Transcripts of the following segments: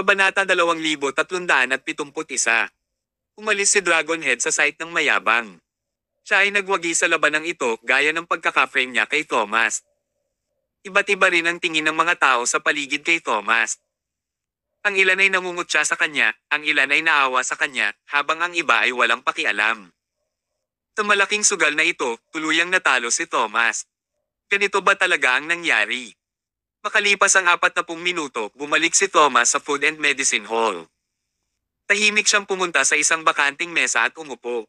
Kabanata 2371. Umalis si Dragonhead sa site ng mayabang. Siya ay nagwagi sa labanang ito gaya ng pagkaka-frame niya kay Thomas. Iba't iba rin ang tingin ng mga tao sa paligid kay Thomas. Ang ilan ay nangungutya sa kanya, ang ilan ay naawa sa kanya, habang ang iba ay walang pakialam. Sa malaking sugal na ito, tuluyang natalo si Thomas. Ganito ba talaga ang nangyari? Makalipas ang 40 minuto, bumalik si Thomas sa Food and Medicine Hall. Tahimik siyang pumunta sa isang bakanting mesa at umupo.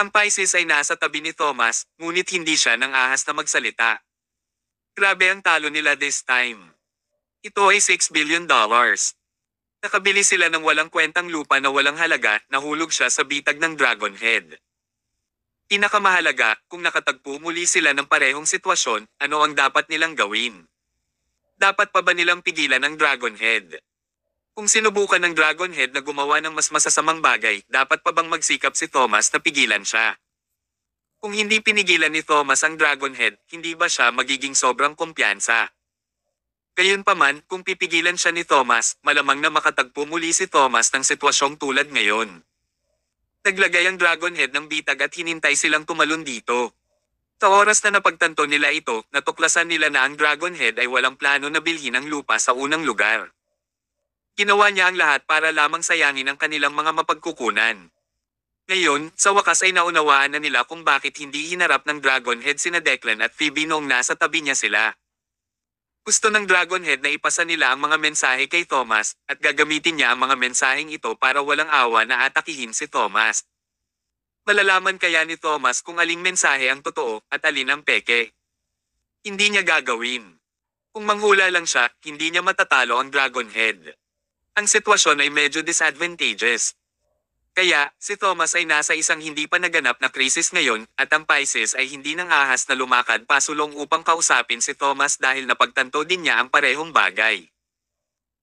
Ang Pisces ay nasa tabi ni Thomas, ngunit hindi siya nang ahas na magsalita. Grabe ang talo nila this time. Ito ay $6 billion. Nakabili sila ng walang kwentang lupa na walang halaga, nahulog siya sa bitag ng Dragonhead. Pinakamahalaga, kung nakatagpo muli sila ng parehong sitwasyon, ano ang dapat nilang gawin? Dapat pa ba nilang pigilan ang Dragonhead? Kung sinubukan ng Dragonhead na gumawa ng mas masasamang bagay, dapat pa bang magsikap si Thomas na pigilan siya? Kung hindi pinigilan ni Thomas ang Dragonhead, hindi ba siya magiging sobrang kumpiyansa? Gayunpaman, kung pipigilan siya ni Thomas, malamang na makatagpo muli si Thomas ng sitwasyong tulad ngayon. Naglagay ang Dragonhead ng bitag at hinintay silang tumalon dito. Sa oras na napagtanto nila ito, natuklasan nila na ang Dragonhead ay walang plano na bilhin ang lupa sa unang lugar. Ginawa niya ang lahat para lamang sayangin ang kanilang mga mapagkukunan. Ngayon, sa wakas ay naunawaan na nila kung bakit hindi hinarap ng Dragonhead sina Declan at Phoebe noong nasa tabi niya sila. Gusto ng Dragonhead na ipasa nila ang mga mensahe kay Thomas, at gagamitin niya ang mga mensaheng ito para walang awa na atakihin si Thomas. Malalaman kaya ni Thomas kung aling mensahe ang totoo at alin ang peke. Hindi niya gagawin. Kung manghula lang siya, hindi niya matatalo ang Dragonhead. Ang sitwasyon ay medyo disadvantageous. Kaya, si Thomas ay nasa isang hindi pa naganap na krisis ngayon, at ang Pisces ay hindi nang ahas na lumakad pasulong upang kausapin si Thomas dahil napagtanto din niya ang parehong bagay.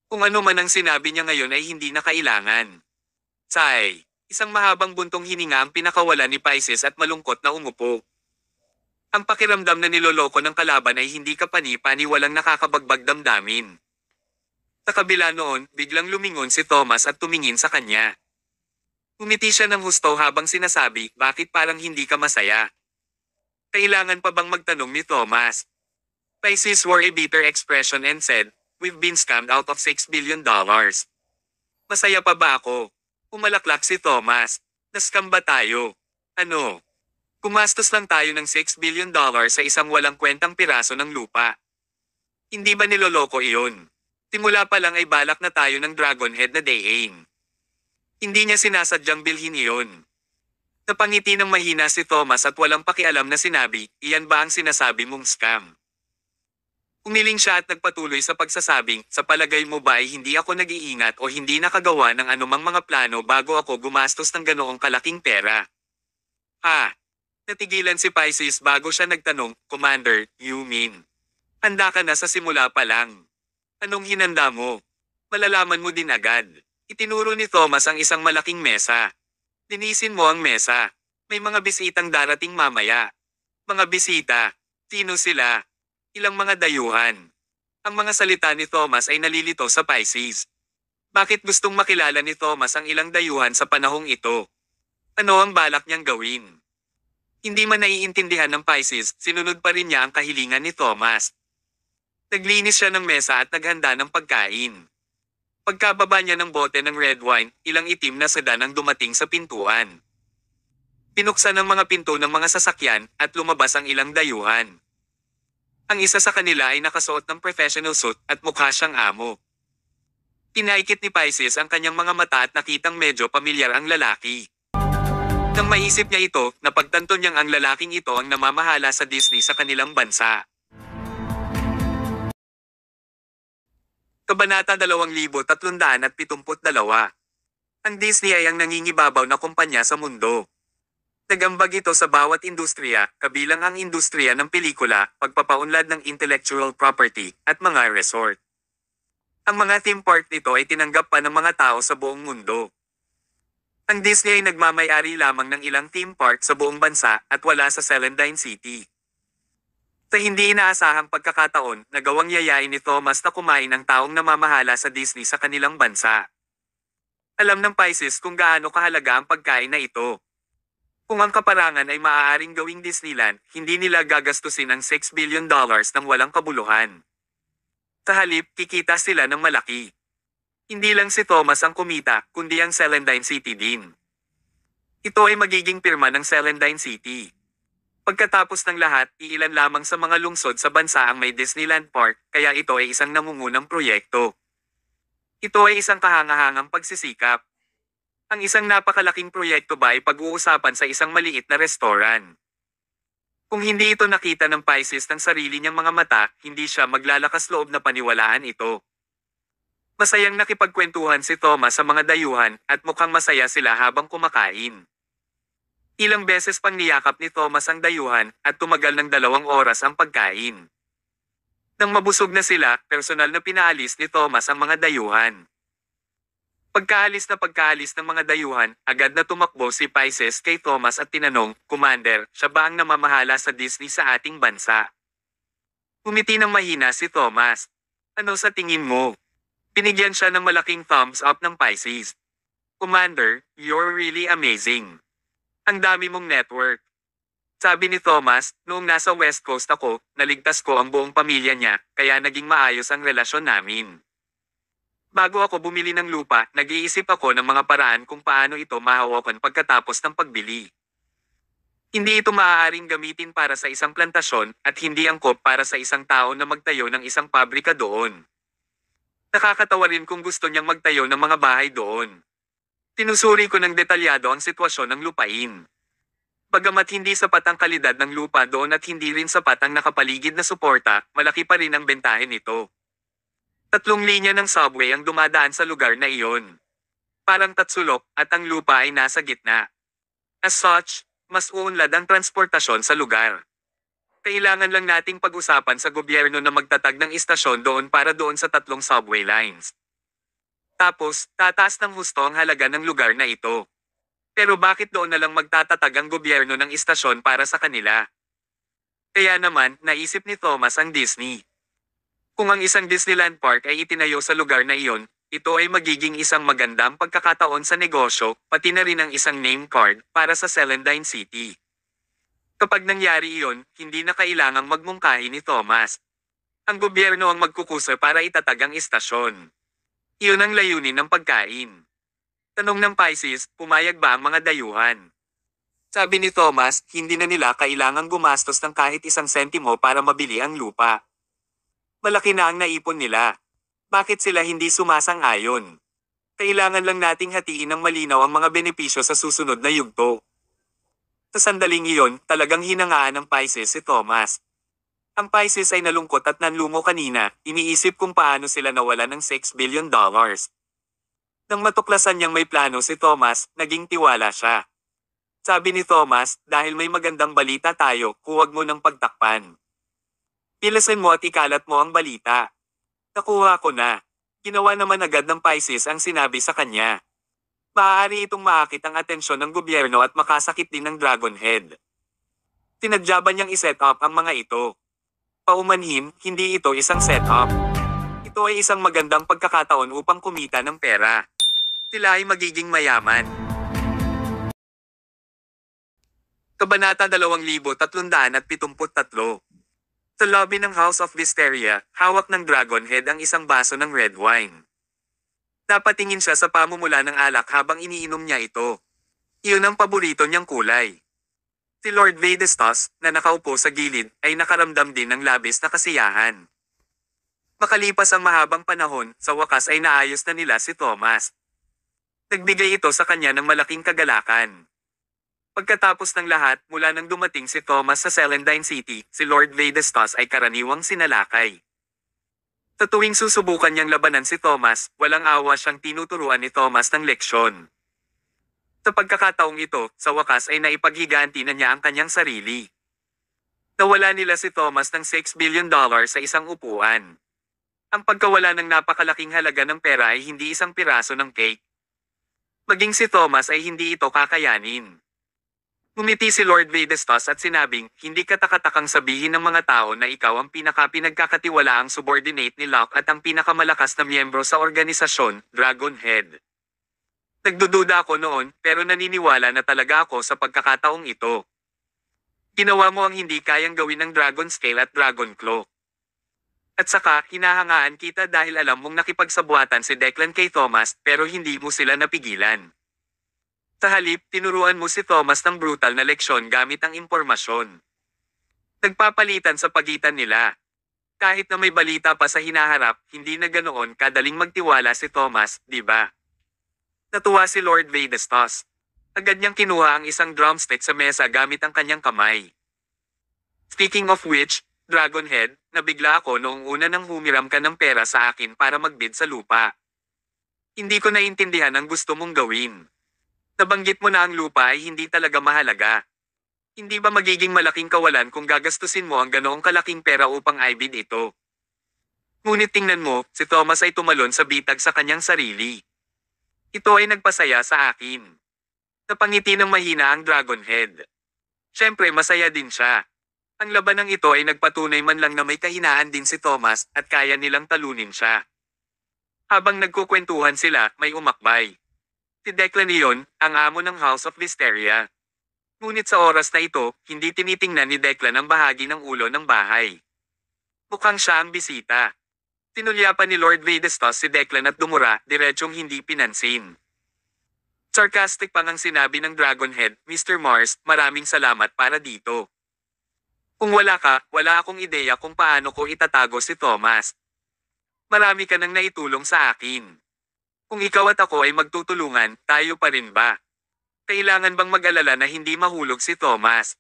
Kung ano man ang sinabi niya ngayon ay hindi na kailangan. Sigh. Isang mahabang buntong hininga ang pinakawala ni Pisces at malungkot na umupo. Ang pakiramdam na niloloko ng kalaban ay hindi kapani-pani walang nakakabagbag damdamin. Sa kabila noon, biglang lumingon si Thomas at tumingin sa kanya. Umiti siya ng husto habang sinasabi, bakit parang hindi ka masaya? Kailangan pa bang magtanong ni Thomas? Pisces wore a bitter expression and said, we've been scammed out of $6 billion. Masaya pa ba ako? Umalaklak si Thomas. Nascam ba tayo? Ano? Gumastos lang tayo ng $6 billion sa isang walang kwentang piraso ng lupa. Hindi ba niloloko iyon? Simula pa lang ay balak na tayo ng Dragonhead na day aim. Hindi niya sinasadyang bilhin iyon. Napangiti ng mahina si Thomas at walang pakialam na sinabi, iyan ba ang sinasabi mong scam? Umiling siya at nagpatuloy sa pagsasabing, sa palagay mo ba ay hindi ako nag-iingat o hindi nakagawa ng anumang mga plano bago ako gumastos ng ganoong kalaking pera? Natigilan si Pisces bago siya nagtanong, Commander, you mean? Handa ka na sa simula pa lang. Anong hinanda mo? Malalaman mo din agad. Itinuro ni Thomas ang isang malaking mesa. Linisin mo ang mesa. May mga bisitang darating mamaya. Mga bisita. Sino sila? Ilang mga dayuhan. Ang mga salita ni Thomas ay nalilito sa Pisces. Bakit gustong makilala ni Thomas ang ilang dayuhan sa panahong ito? Ano ang balak niyang gawin? Hindi man naiintindihan ng Pisces, sinunod pa rin niya ang kahilingan ni Thomas. Naglinis siya ng mesa at naghanda ng pagkain. Pagkababa niya ng bote ng red wine, ilang itim na sedan ang dumating sa pintuan. Pinuksan ang mga pinto ng mga sasakyan at lumabas ang ilang dayuhan. Ang isa sa kanila ay nakasuot ng professional suit at mukha siyang amo. Pinaikit ni Pisces ang kanyang mga mata at nakitang medyo pamilyar ang lalaki. Nang maisip niya ito, napagtanto niyang ang lalaking ito ang namamahala sa Disney sa kanilang bansa. Kabanata 2372. Ang Disney ay ang nangingibabaw na kumpanya sa mundo. Nagambag ito sa bawat industriya, kabilang ang industriya ng pelikula, pagpapaunlad ng intellectual property, at mga resort. Ang mga theme park nito ay tinanggap pa ng mga tao sa buong mundo. Ang Disney ay nagmamay-ari lamang ng ilang theme park sa buong bansa at wala sa Celandine City. Sa hindi inaasahang pagkakataon, nagawang yayain ni Thomas na kumain ang taong namamahala sa Disney sa kanilang bansa. Alam ng Pisces kung gaano kahalaga ang pagkain na ito. Kung ang kaparangan ay maaaring gawing Disneyland, hindi nila gagastusin ang $6 billion ng walang kabuluhan. Sa halip, kikita sila ng malaki. Hindi lang si Thomas ang kumita, kundi ang Celandine City din. Ito ay magiging pirma ng Celandine City. Pagkatapos ng lahat, iilan lamang sa mga lungsod sa bansa ang may Disneyland Park, kaya ito ay isang nangungunang proyekto. Ito ay isang kahangahangang pagsisikap. Ang isang napakalaking proyekto ba ay pag-uusapan sa isang maliit na restoran? Kung hindi ito nakita ng Pisces ng sarili niyang mga mata, hindi siya maglalakas loob na paniwalaan ito. Masayang nakipagkwentuhan si Thomas sa mga dayuhan at mukhang masaya sila habang kumakain. Ilang beses pang niyakap ni Thomas ang dayuhan at tumagal ng 2 oras ang pagkain. Nang mabusog na sila, personal na pinaalis ni Thomas ang mga dayuhan. Pagkaalis ng mga dayuhan, agad na tumakbo si Pisces kay Thomas at tinanong, "Commander, siya ba ang namamahala sa Disney sa ating bansa?" Umiti ng mahina si Thomas. "Ano sa tingin mo?" Binigyan siya ng malaking thumbs up ng Pisces. "Commander, you're really amazing. Ang dami mong network." Sabi ni Thomas, "Noong nasa West Coast ako, naligtas ko ang buong pamilya niya, kaya naging maayos ang relasyon namin. Bago ako bumili ng lupa, nag-iisip ako ng mga paraan kung paano ito mahawakan pagkatapos ng pagbili. Hindi ito maaaring gamitin para sa isang plantasyon at hindi angkop para sa isang tao na magtayo ng isang pabrika doon. Nakakatawa rin kung gusto niyang magtayo ng mga bahay doon. Tinusuri ko ng detalyado ang sitwasyon ng lupain. Bagamat hindi sapat ang kalidad ng lupa doon at hindi rin sapat ang nakapaligid na suporta, malaki pa rin ang bentahe nito. 3 linya ng subway ang dumadaan sa lugar na iyon. Parang tatsulok at ang lupa ay nasa gitna. As such, mas uunlad ang transportasyon sa lugar. Kailangan lang nating pag-usapan sa gobyerno na magtatag ng istasyon doon para doon sa 3 subway lines. Tapos, tataas ng husto ang halaga ng lugar na ito. Pero bakit doon na lang magtatatag ang gobyerno ng istasyon para sa kanila? Kaya naman, naisip ni Thomas ang Disney. Kung ang isang Disneyland Park ay itinayo sa lugar na iyon, ito ay magiging isang magandang pagkakataon sa negosyo, pati na rin ang isang name card para sa Celandine City. Kapag nangyari iyon, hindi na kailangang magmungkahi ni Thomas. Ang gobyerno ang magkukusa para itatag ang istasyon. Iyon ang layunin ng pagkain. Tanong ng Pisces, pumayag ba ang mga dayuhan? Sabi ni Thomas, hindi na nila kailangang gumastos ng kahit 1 sentimo para mabili ang lupa. Malaki na ang naipon nila. Bakit sila hindi sumasang-ayon? Kailangan lang nating hatiin ng malinaw ang mga benepisyo sa susunod na yugto. Sa sandaling iyon, talagang hinangaan ng Pisces si Thomas. Ang Pisces ay nalungkot at nanlumo kanina, iniisip kung paano sila nawala ng $6 billion. Nang matuklasan niyang may plano si Thomas, naging tiwala siya. Sabi ni Thomas, "Dahil may magandang balita tayo, huwag mo nang pagtakpan. Pilasin mo at ikalat mo ang balita." "Nakuha ko na." Ginawa naman agad ng Pisces ang sinabi sa kanya. Maaari itong maakit ang atensyon ng gobyerno at makasakit din ng Dragon Head. Tinadya ba niyang iset up ang mga ito? Paumanhin, hindi ito isang setup. Ito ay isang magandang pagkakataon upang kumita ng pera. Sila ay magiging mayaman. Kabanata 2373. Sa lobby ng House of Wisteria, hawak ng Dragon Head ang isang baso ng red wine. Napatingin siya sa pamumula ng alak habang iniinom niya ito. Iyon ang paborito niyang kulay. Si Lord Vedestas, na nakaupo sa gilid, ay nakaramdam din ng labis na kasiyahan. Makalipas ang mahabang panahon, sa wakas ay naayos na nila si Thomas. Nagbigay ito sa kanya ng malaking kagalakan. Pagkatapos ng lahat, mula nang dumating si Thomas sa Celandine City, si Lord Vedestas ay karaniwang sinalakay. Sa tuwing susubukan niyang labanan si Thomas, walang awa siyang tinuturuan ni Thomas ng leksyon. Sa pagkakataong ito, sa wakas ay naipaghiganti na niya ang kanyang sarili. Nawala nila si Thomas ng $6 billion sa isang upuan. Ang pagkawala ng napakalaking halaga ng pera ay hindi isang piraso ng cake. Maging si Thomas ay hindi ito kakayanin. Ngumiti si Lord Vedestas at sinabing, hindi katakatakang sabihin ng mga tao na ikaw ang pinagkakatiwalaang subordinate ni Locke at ang pinakamalakas na miyembro sa organisasyon, Dragonhead. Nagdududa ako noon, pero naniniwala na talaga ako sa pagkakataong ito. Ginawa mo ang hindi kayang gawin ng Dragon Scale at Dragon Claw. At saka, hinahangaan kita dahil alam mong nakipagsabuatan si Declan kay Thomas, pero hindi mo sila napigilan. Sa halip, tinuruan mo si Thomas ng brutal na leksyon gamit ang impormasyon. Nagpapalitan sa pagitan nila. Kahit na may balita pa sa hinaharap, hindi na ganoon kadaling magtiwala si Thomas, di ba? Natuwa si Lord Vedestas. Agad niyang kinuha ang isang drumstick sa mesa gamit ang kanyang kamay. Speaking of which, Dragonhead, nabigla ako noong una nang humiram ka ng pera sa akin para magbid sa lupa. Hindi ko naintindihan ang gusto mong gawin. Nabanggit mo na ang lupa ay hindi talaga mahalaga. Hindi ba magiging malaking kawalan kung gagastusin mo ang ganoong kalaking pera upang ibid ito? Ngunit tingnan mo, si Thomas ay tumalon sa bitag sa kanyang sarili. Ito ay nagpasaya sa akin. Napangiti ng mahina ang Dragonhead. Siyempre masaya din siya. Ang labanang ito ay nagpatunay man lang na may kahinaan din si Thomas at kaya nilang talunin siya. Habang nagkukwentuhan sila, may umakbay. Si Declan iyon, ang amo ng House of Wisteria. Ngunit sa oras na ito, hindi tinitingnan ni Declan ang bahagi ng ulo ng bahay. Mukhang siya ang bisita. Tinulyapan ni Lord Vedestas si Declan at dumura, diretsyong hindi pinansin. Sarcastic pang ang sinabi ng Dragonhead, Mr. Mars, maraming salamat para dito. Kung wala ka, wala akong ideya kung paano ko itatago si Thomas. Marami ka nang naitulong sa akin. Kung ikaw at ako ay magtutulungan, tayo pa rin ba? Kailangan bang mag-alala na hindi mahulog si Thomas?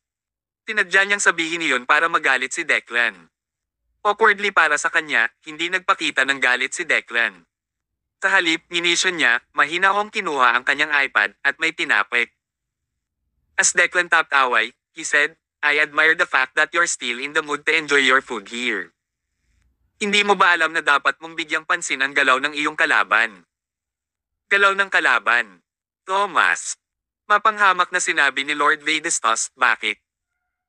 Tinadya niyang sabihin iyon para magalit si Declan. Awkwardly para sa kanya, hindi nagpakita ng galit si Declan. Sa halip, ginisyon niya, mahina akong kinuha ang kanyang iPad at may tinapik. As Declan tapped away, he said, I admire the fact that you're still in the mood to enjoy your food here. Hindi mo ba alam na dapat mong bigyang pansin ang galaw ng iyong kalaban? Galaw ng kalaban. Thomas. Mapanghamak na sinabi ni Lord Vedestas, bakit?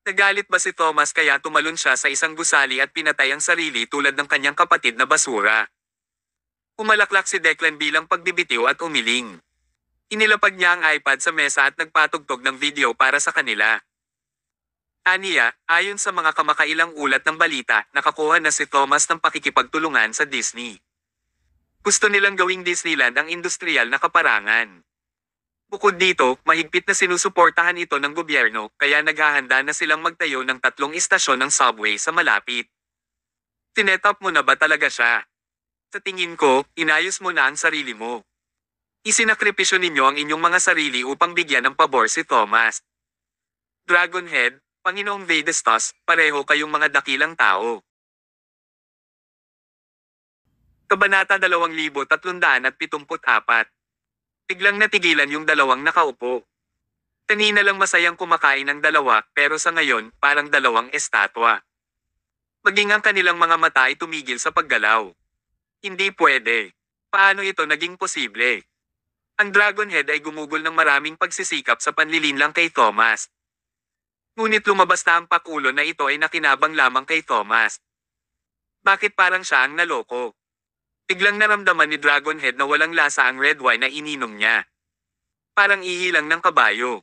Nagalit ba si Thomas kaya tumalon siya sa isang gusali at pinatay ang sarili tulad ng kanyang kapatid na basura? Umalaklak si Declan bilang pagbibitiw at umiling. Inilapag niya ang iPad sa mesa at nagpatugtog ng video para sa kanila. Aniya, ayon sa mga kamakailang ulat ng balita, nakakuha na si Thomas ng pakikipagtulungan sa Disney. Gusto nilang gawing Disneyland ang industrial na kaparangan. Bukod dito, mahigpit na sinusuportahan ito ng gobyerno, kaya naghahanda na silang magtayo ng 3 istasyon ng subway sa malapit. Tinetap mo na ba talaga siya? Sa tingin ko, inayos mo na ang sarili mo. Isinakripisyo ninyo ang inyong mga sarili upang bigyan ng pabor si Thomas. Dragonhead, Panginoong Vedestas, pareho kayong mga dakilang tao. Kabanata 2374. Biglang natigilan yung dalawang nakaupo. Kanina lang masayang kumakain ng dalawa, pero sa ngayon, parang dalawang estatwa. Maging ang kanilang mga mata ay tumigil sa paggalaw. Hindi pwede. Paano ito naging posible? Ang Dragonhead ay gumugol ng maraming pagsisikap sa panlilinlang kay Thomas. Ngunit lumabas na ang pakulo na ito ay nakinabang lamang kay Thomas. Bakit parang siya ang naloko? Biglang naramdaman ni Dragonhead na walang lasa ang red wine na ininom niya. Parang ihilang ng kabayo.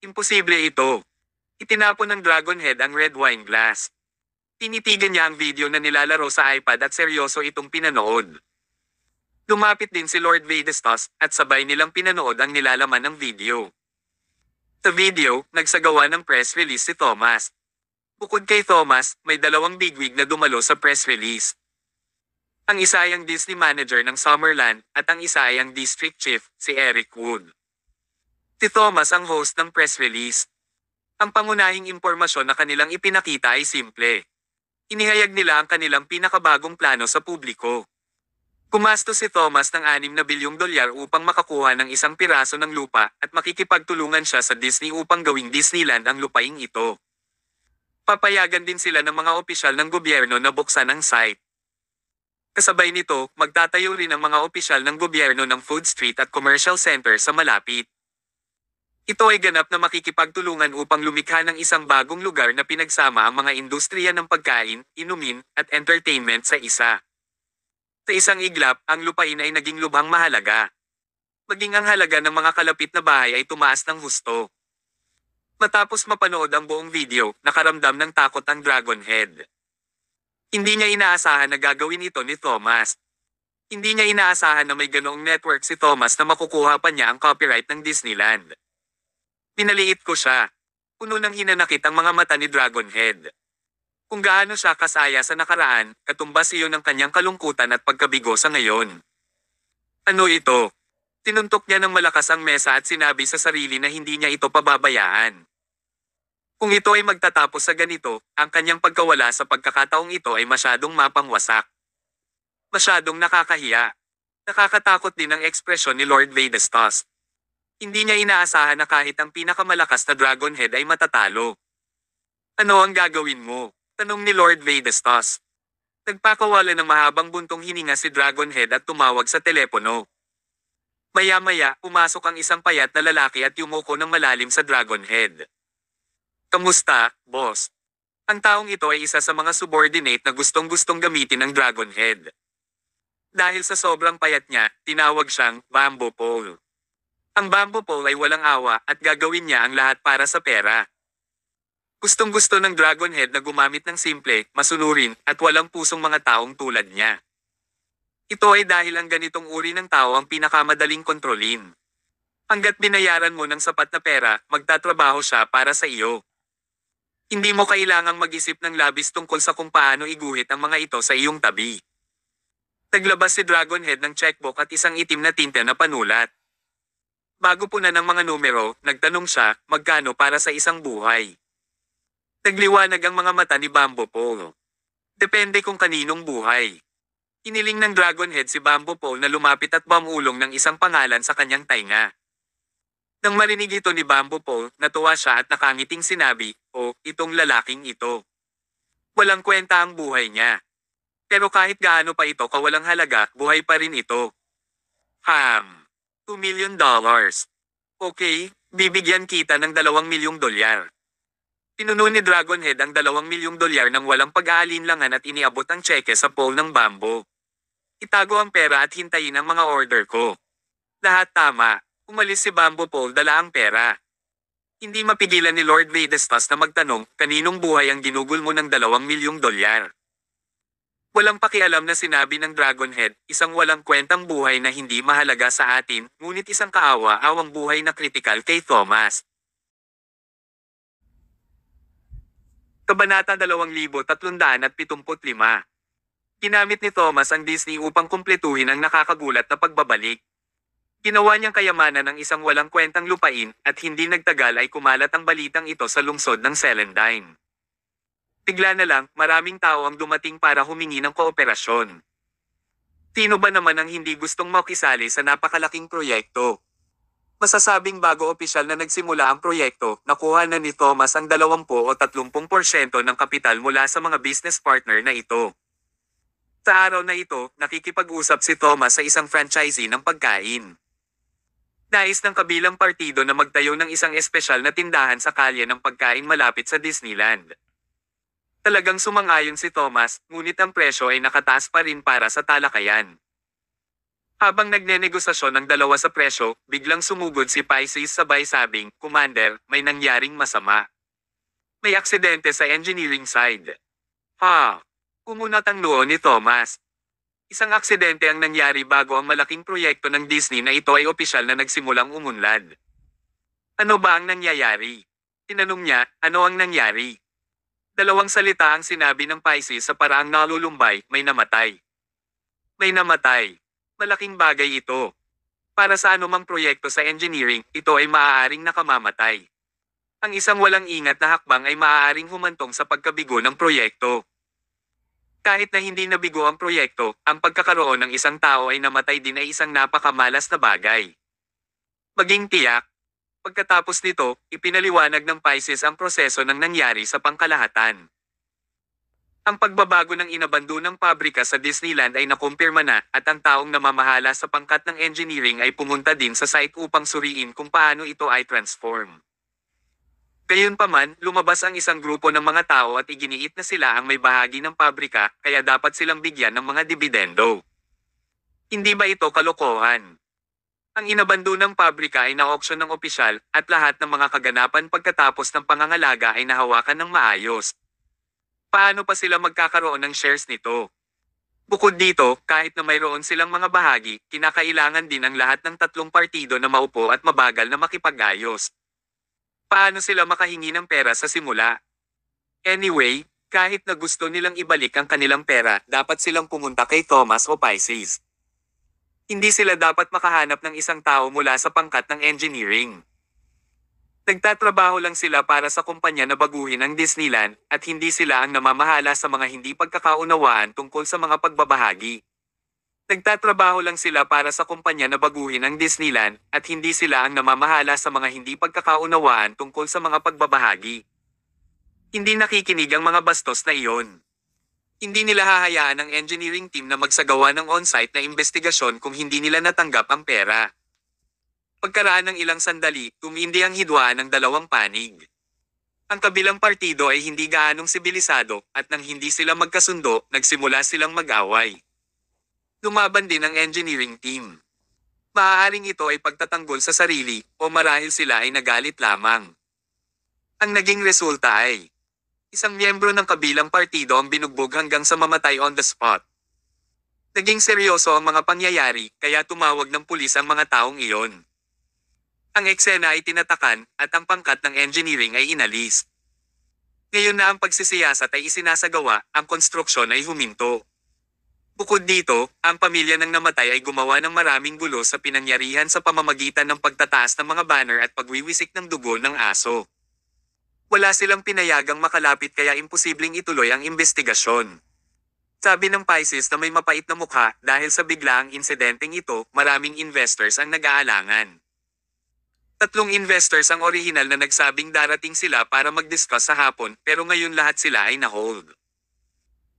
Imposible ito. Itinapon ng Dragonhead ang red wine glass. Tinitigan niya ang video na nilalaro sa iPad at seryoso itong pinanood. Lumapit din si Lord Vedestas at sabay nilang pinanood ang nilalaman ng video. Sa video, nagsagawa ng press release si Thomas. Bukod kay Thomas, may 2 bigwig na dumalo sa press release. Ang isa ay ang Disney manager ng Summerland at ang isa ay ang district chief, si Eric Wood. Si Thomas ang host ng press release. Ang pangunahing impormasyon na kanilang ipinakita ay simple. Inihayag nila ang kanilang pinakabagong plano sa publiko. Gumastos si Thomas ng $6 na bilyong upang makakuha ng isang piraso ng lupa at makikipagtulungan siya sa Disney upang gawing Disneyland ang lupaing ito. Papayagan din sila ng mga opisyal ng gobyerno na buksan ang site. Kasabay nito, magtatayo rin ang mga opisyal ng gobyerno ng food street at commercial center sa malapit. Ito ay ganap na makikipagtulungan upang lumikha ng isang bagong lugar na pinagsama ang mga industriya ng pagkain, inumin, at entertainment sa isa. Sa isang iglap, ang lupain ay naging lubhang mahalaga. Maging ang halaga ng mga kalapit na bahay ay tumaas ng husto. Matapos mapanood ang buong video, nakaramdam ng takot ang Dragonhead. Hindi niya inaasahan na gagawin ito ni Thomas. Hindi niya inaasahan na may ganoong network si Thomas na makukuha pa niya ang copyright ng Disneyland. Pinaliit ko siya. Puno ng hinanakit ang mga mata ni Dragonhead. Kung gaano siya kasaya sa nakaraan, katumbas iyon ng kanyang kalungkutan at pagkabigo sa ngayon. Ano ito? Tinuntok niya ng malakas ang mesa at sinabi sa sarili na hindi niya ito pababayaan. Kung ito ay magtatapos sa ganito, ang kanyang pagkawala sa pagkakataong ito ay masyadong mapangwasak. Masyadong nakakahiya. Nakakatakot din ang ekspresyon ni Lord Vadestos. Hindi niya inaasahan na kahit ang pinakamalakas na Dragonhead ay matatalo. Ano ang gagawin mo? Tanong ni Lord Vadestos. Nagpakawala ng mahabang buntong hininga si Dragonhead at tumawag sa telepono. Maya-maya, pumasok ang isang payat na lalaki at yumuko ng malalim sa Dragonhead. Kamusta, boss? Ang taong ito ay isa sa mga subordinate na gustong-gustong gamitin ng Dragonhead. Dahil sa sobrang payat niya, tinawag siyang Bamboo Pole. Ang Bamboo Pole ay walang awa at gagawin niya ang lahat para sa pera. Gustong-gusto ng Dragonhead na gumamit ng simple, masunurin, at walang pusong mga taong tulad niya. Ito ay dahil ang ganitong uri ng tao ang pinakamadaling kontrolin. Hanggat binayaran mo ng sapat na pera, magtatrabaho siya para sa iyo. Hindi mo kailangang mag-isip ng labis tungkol sa kung paano iguhit ang mga ito sa iyong tabi. Naglabas si Dragonhead ng checkbook at isang itim na tinta na panulat. Bago punan ng mga numero, nagtanong siya, magkano para sa isang buhay. Nagliwanag ang mga mata ni Bamboo Pole. Depende kung kaninong buhay. Iniling ng Dragonhead si Bamboo Pole na lumapit at bumulong ng isang pangalan sa kanyang tainga. Nang marinig ito ni Bamboo Pole, natuwa siya at nakangiting sinabi, "Oh, itong lalaking ito. Walang kwenta ang buhay niya. Pero kahit gaano pa ito kawalang halaga, buhay pa rin ito. $2 million. Okay, bibigyan kita ng $2 milyong. Pinuno ni Dragonhead ang $2 milyong ng walang pag-aalinlangan at iniabot ang tseke sa pole ng bamboo. Itago ang pera at hintayin ang mga order ko. Lahat tama. Umalis si Bamboo Pole dala ang pera. Hindi mapigilan ni Lord Vadestos na magtanong, kaninong buhay ang ginugol mo ng $2 milyong? Walang pakialam na sinabi ng Dragonhead, isang walang kwentang buhay na hindi mahalaga sa atin, ngunit isang kaawa-awang buhay na kritikal kay Thomas. Kabanata 2375. Ginamit ni Thomas ang Disney upang kumpletuhin ang nakakagulat na pagbabalik. Ginawa niyang kayamanan ng isang walang kwentang lupain at hindi nagtagal ay kumalat ang balitang ito sa lungsod ng Celandine. Bigla na lang, maraming tao ang dumating para humingi ng kooperasyon. Sino ba naman ang hindi gustong makisali sa napakalaking proyekto? Masasabing bago opisyal na nagsimula ang proyekto, nakuha na ni Thomas ang 20 o 30% ng kapital mula sa mga business partner na ito. Sa araw na ito, nakikipag-usap si Thomas sa isang franchisee ng pagkain. Nais ng kabilang partido na magtayo ng isang espesyal na tindahan sa kalye ng pagkain malapit sa Disneyland. Talagang sumang-ayon si Thomas, ngunit ang presyo ay nakataas pa rin para sa talakayan. Habang nagnenegosasyon ng dalawa sa presyo, biglang sumugod si Pisces sabay sabing, "Commander, may nangyaring masama. May aksidente sa engineering side." Umunat ang noo ni Thomas. Isang aksidente ang nangyari bago ang malaking proyekto ng Disney na ito ay opisyal na nagsimulang umunlad. Ano ba ang nangyayari? Tinanong niya, ano ang nangyari? Dalawang salita ang sinabi ng Pisces sa paraang nalulumbay, may namatay. May namatay. Malaking bagay ito. Para sa anumang proyekto sa engineering, ito ay maaaring nakamamatay. Ang isang walang ingat na hakbang ay maaaring humantong sa pagkabigo ng proyekto. Kahit na hindi nabigo ang proyekto, ang pagkakaroon ng isang tao ay namatay din ay isang napakamalas na bagay. Maging tiyak. Pagkatapos nito, ipinaliwanag ng Pisces ang proseso ng nangyari sa pangkalahatan. Ang pagbabago ng inabando ng pabrika sa Disneyland ay nakumpirma na at ang taong namamahala sa pangkat ng engineering ay pumunta din sa site upang suriin kung paano ito ay transform. Gayunpaman, lumabas ang isang grupo ng mga tao at iginiit na sila ang may bahagi ng pabrika, kaya dapat silang bigyan ng mga dibidendo. Hindi ba ito kalokohan? Ang inabando ng pabrika ay na-auction ng opisyal, at lahat ng mga kaganapan pagkatapos ng pangangalaga ay nahawakan ng maayos. Paano pa sila magkakaroon ng shares nito? Bukod dito, kahit na mayroon silang mga bahagi, kinakailangan din ang lahat ng tatlong partido na maupo at mabagal na makipag-ayos. Paano sila makahingi ng pera sa simula? Anyway, kahit na gusto nilang ibalik ang kanilang pera, dapat silang pumunta kay Thomas o Pisces. Hindi sila dapat makahanap ng isang tao mula sa pangkat ng engineering. Nagtatrabaho lang sila para sa kumpanya na baguhin ang Disneyland, at hindi sila ang namamahala sa mga hindi pagkakaunawaan tungkol sa mga pagbabahagi. Nagtatrabaho lang sila para sa kumpanya na baguhin ang Disneyland, at hindi sila ang namamahala sa mga hindi pagkakaunawaan tungkol sa mga pagbabahagi. Hindi nakikinig ang mga bastos na iyon. Hindi nila hahayaan ang engineering team na magsagawa ng on-site na investigasyon kung hindi nila natanggap ang pera. Pagkaraan ng ilang sandali, tumindi ang hidwaan ng dalawang panig. Ang kabilang partido ay hindi gaanong sibilisado, at nang hindi sila magkasundo, nagsimula silang mag-away. Lumaban din ang engineering team. Maaaring ito ay pagtatanggol sa sarili, o marahil sila ay nagalit lamang. Ang naging resulta ay isang miyembro ng kabilang partido ang binugbog hanggang sa mamatay on the spot. Naging seryoso ang mga pangyayari, kaya tumawag ng pulis ang mga taong iyon. Ang eksena ay tinatakan, at ang pangkat ng engineering ay inalis. Ngayon na ang pagsisiyasat ay isinasagawa, ang konstruksyon ay huminto. Bukod dito, ang pamilya ng namatay ay gumawa ng maraming gulo sa pinangyarihan sa pamamagitan ng pagtataas ng mga banner at pagwiwisik ng dugo ng aso. Wala silang pinayagang makalapit kaya imposibleng ituloy ang investigasyon. Sabi ng Pisces na may mapait na mukha, dahil sa biglaang insidenteng ito, maraming investors ang nag-aalangan. Tatlong investors ang orihinal na nagsabing darating sila para mag-discuss sa hapon, pero ngayon lahat sila ay na-hold.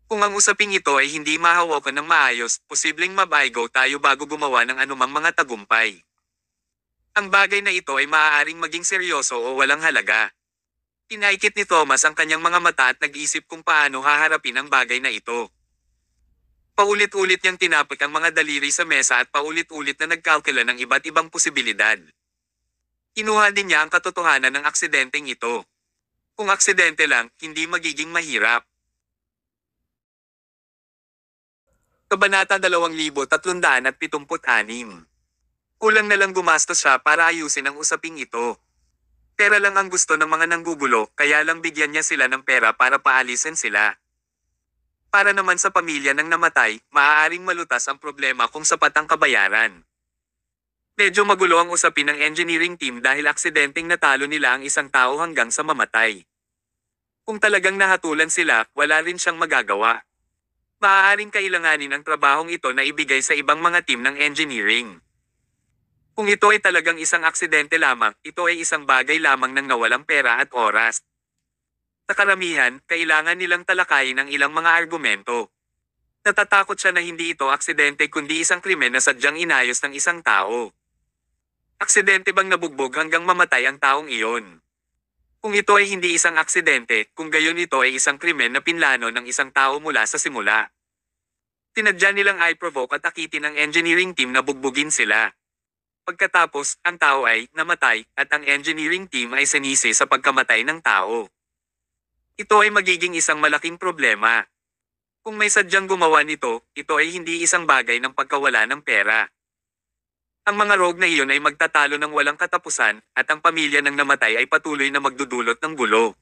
Kung ang usaping ito ay hindi mahawakan ng maayos, posibleng mabaygo tayo bago gumawa ng anumang mga tagumpay. Ang bagay na ito ay maaaring maging seryoso o walang halaga. Pinaikit ni Thomas ang kanyang mga mata at nag-isip kung paano haharapin ang bagay na ito. Paulit-ulit niyang tinapik ang mga daliri sa mesa at paulit-ulit na nagkalkula ng iba't ibang posibilidad. Kinuha din niya ang katotohanan ng aksidenteng ito. Kung aksidente lang, hindi magiging mahirap. Kabanata 2376. Kulang na lang gumastos siya para ayusin ang usaping ito. Pera lang ang gusto ng mga nanggugulo, kaya lang bigyan niya sila ng pera para paalisin sila. Para naman sa pamilya ng namatay, maaaring malutas ang problema kung sapat ang kabayaran. Medyo magulo ang usapin ng engineering team dahil aksidenteng natalo nila ang isang tao hanggang sa mamatay. Kung talagang nahatulan sila, wala rin siyang magagawa. Maaaring kailanganin ang trabahong ito na ibigay sa ibang mga team ng engineering. Kung ito ay talagang isang aksidente lamang, ito ay isang bagay lamang ng nawalang pera at oras. Sa karamihan, kailangan nilang talakayin ang ilang mga argumento. Natatakot siya na hindi ito aksidente kundi isang krimen na sadyang inayos ng isang tao. Aksidente bang nabugbog hanggang mamatay ang taong iyon? Kung ito ay hindi isang aksidente, kung gayon ito ay isang krimen na pinlano ng isang tao mula sa simula. Tinadya nilang i-provoke at akitin ng engineering team na bugbugin sila. Pagkatapos, ang tao ay namatay, at ang engineering team ay sinisi sa pagkamatay ng tao. Ito ay magiging isang malaking problema. Kung may sadyang gumawa nito, ito ay hindi isang bagay ng pagkawala ng pera. Ang mga rogue na iyon ay magtatalo ng walang katapusan, at ang pamilya ng namatay ay patuloy na magdudulot ng gulo.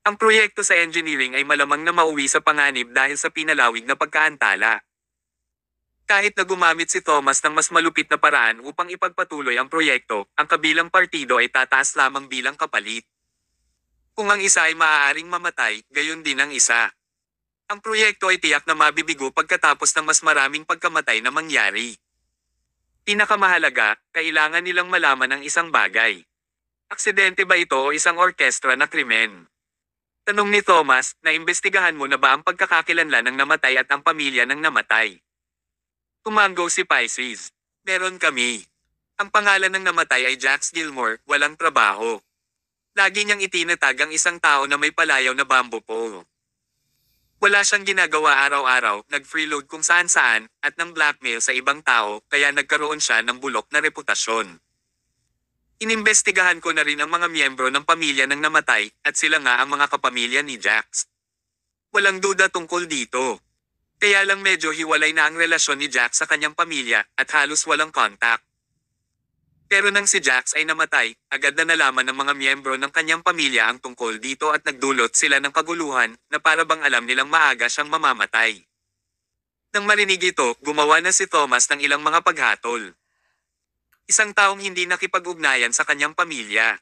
Ang proyekto sa engineering ay malamang na mauwi sa panganib dahil sa pinalawig na pagkaantala. Kahit na gumamit si Thomas ng mas malupit na paraan upang ipagpatuloy ang proyekto, ang kabilang partido ay tataas lamang bilang kapalit. Kung ang isa ay maaaring mamatay, gayon din ang isa. Ang proyekto ay tiyak na mabibigo pagkatapos ng mas maraming pagkamatay na mangyari. Pinakamahalaga, kailangan nilang malaman ang isang bagay. Aksidente ba ito o isang orkestra na krimen? Tanong ni Thomas, naimbestigahan mo na ba ang pagkakakilanlan ng namatay at ang pamilya ng namatay? Tumango si Pisces. Meron kami. Ang pangalan ng namatay ay Jax Gilmore, walang trabaho. Lagi niyang itinatag ang isang tao na may palayaw na bamboo pole. Wala siyang ginagawa araw-araw, nag-freeload kung saan-saan, at nang blackmail sa ibang tao, kaya nagkaroon siya ng bulok na reputasyon. Inimbestigahan ko na rin ang mga miyembro ng pamilya ng namatay, at sila nga ang mga kapamilya ni Jax. Walang duda tungkol dito. Kaya lang medyo hiwalay na ang relasyon ni Jax sa kanyang pamilya, at halos walang contact. Pero nang si Jax ay namatay, agad na nalaman ng mga miyembro ng kanyang pamilya ang tungkol dito at nagdulot sila ng kaguluhan na para bang alam nilang maaga siyang mamamatay. Nang marinig ito, gumawa na si Thomas ng ilang mga paghatol. Isang taong hindi nakipag-ugnayan sa kanyang pamilya.